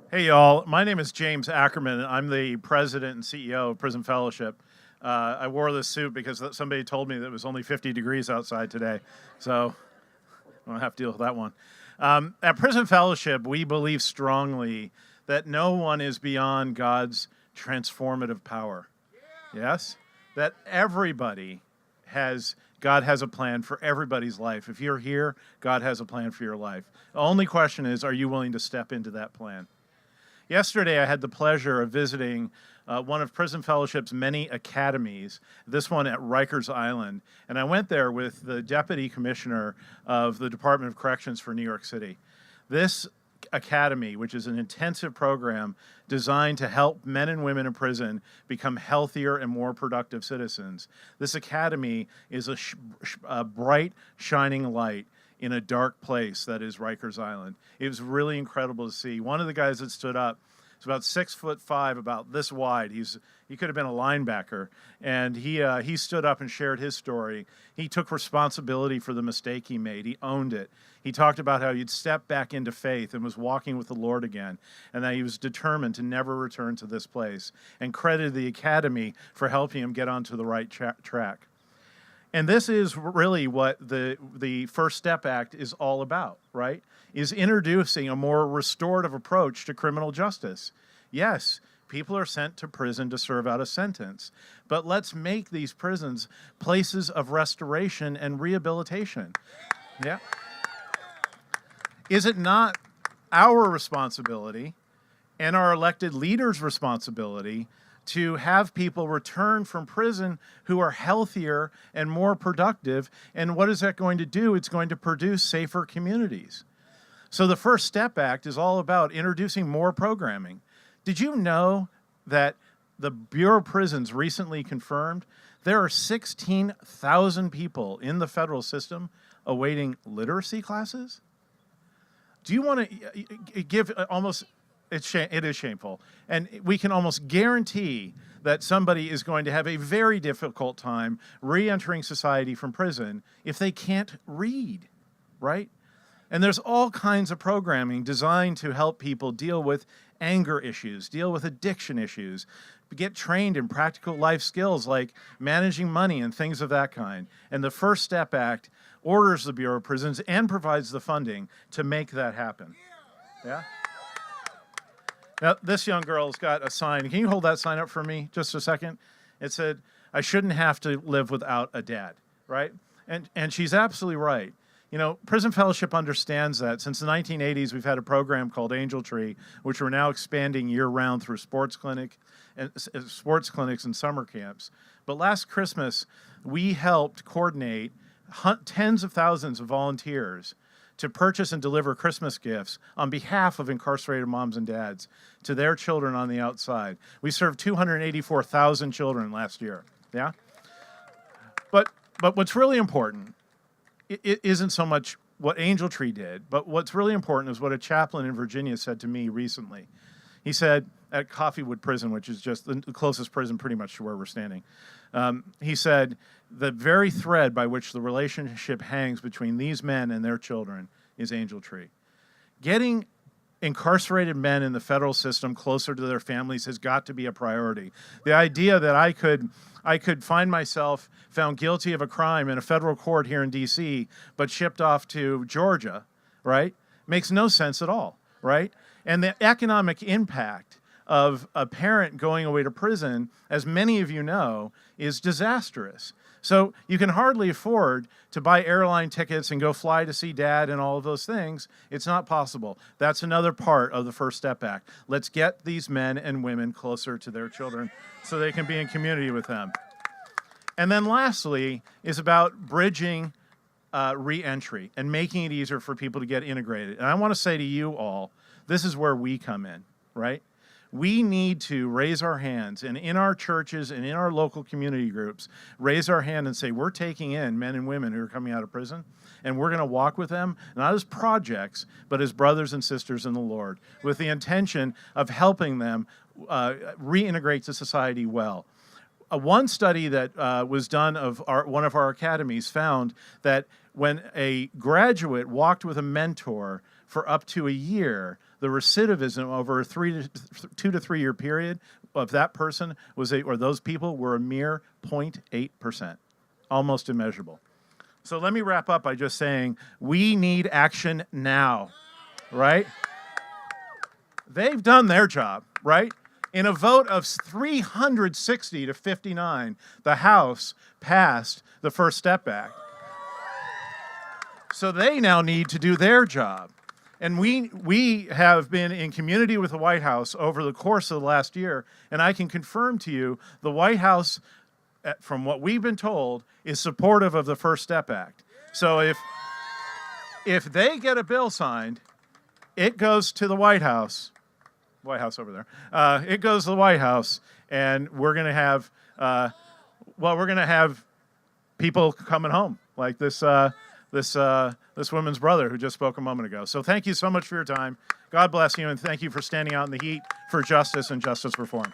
Hey, y'all. My name is James Ackerman. I'm the president and CEO of Prison Fellowship. I wore this suit because somebody told me that it was only 50 degrees outside today, so I don't have to deal with that one. At Prison Fellowship, we believe strongly that no one is beyond God's transformative power. Yes? That God has a plan for everybody's life. If you're here, God has a plan for your life. The only question is, are you willing to step into that plan? Yesterday, I had the pleasure of visiting one of Prison Fellowship's many academies, this one at Rikers Island. And I went there with the Deputy Commissioner of the Department of Corrections for New York City. This academy, which is an intensive program designed to help men and women in prison become healthier and more productive citizens. This academy is a bright, shining light in a dark place that is Rikers Island. It was really incredible to see. One of the guys that stood up is about 6'5", about this wide. He could have been a linebacker, and he stood up and shared his story. He took responsibility for the mistake he made. He owned it. He talked about how he'd stepped back into faith and was walking with the Lord again, and that he was determined to never return to this place, and credited the academy for helping him get onto the right track. And this is really what the First Step Act is all about, right? Is introducing a more restorative approach to criminal justice. Yes, people are sent to prison to serve out a sentence, but let's make these prisons places of restoration and rehabilitation. Yeah. Is it not our responsibility and our elected leaders' responsibility to have people return from prison who are healthier and more productive? And what is that going to do? It's going to produce safer communities. So the First Step Act is all about introducing more programming. Did you know that the Bureau of Prisons recently confirmed there are 16,000 people in the federal system awaiting literacy classes? Do you want to give almost... It is shameful. And we can almost guarantee that somebody is going to have a very difficult time re-entering society from prison if they can't read, right? And there's all kinds of programming designed to help people deal with anger issues, deal with addiction issues, get trained in practical life skills like managing money and things of that kind. And the First Step Act orders the Bureau of Prisons and provides the funding to make that happen. Yeah? Now, this young girl's got a sign. Can you hold that sign up for me just a second? It said, "I shouldn't have to live without a dad," right? And she's absolutely right. You know, Prison Fellowship understands that. Since the 1980s, we've had a program called Angel Tree, which we're now expanding year-round through sports clinics and summer camps. But last Christmas, we helped coordinate tens of thousands of volunteers to purchase and deliver Christmas gifts on behalf of incarcerated moms and dads to their children on the outside. We served 284,000 children last year, yeah? But what's really important, it isn't so much what Angel Tree did, but what's really important is what a chaplain in Virginia said to me recently. He said, at Coffeewood Prison, which is just the closest prison pretty much to where we're standing, he said, the very thread by which the relationship hangs between these men and their children is Angel Tree. Getting incarcerated men in the federal system closer to their families has got to be a priority. The idea that I could find myself found guilty of a crime in a federal court here in D.C., but shipped off to Georgia, right, makes no sense at all, right? And the economic impact of a parent going away to prison, as many of you know, is disastrous. So you can hardly afford to buy airline tickets and go fly to see dad and all of those things. It's not possible. That's another part of the First Step Act. Let's get these men and women closer to their children so they can be in community with them. And then lastly is about bridging re-entry and making it easier for people to get integrated. And I want to say to you all, this is where we come in, right? We need to raise our hands, and in our churches and in our local community groups, raise our hand and say, we're taking in men and women who are coming out of prison, and we're going to walk with them, not as projects, but as brothers and sisters in the Lord, with the intention of helping them reintegrate to society well. One study that was done of one of our academies found that when a graduate walked with a mentor for up to a year, the recidivism over a 2 to 3 year period of that person or those people were a mere 0.8%, almost immeasurable. So let me wrap up by just saying we need action now, right? They've done their job, right? In a vote of 360 to 59, the House passed the First Step Act. So they now need to do their job. And we have been in community with the White House over the course of the last year, and I can confirm to you the White House, from what we've been told, is supportive of the First Step Act. So if they get a bill signed, it goes to the White House over there. It goes to the White House, and we're going to have people coming home like this woman's brother who just spoke a moment ago. So thank you so much for your time. God bless you, and thank you for standing out in the heat for justice and justice reform.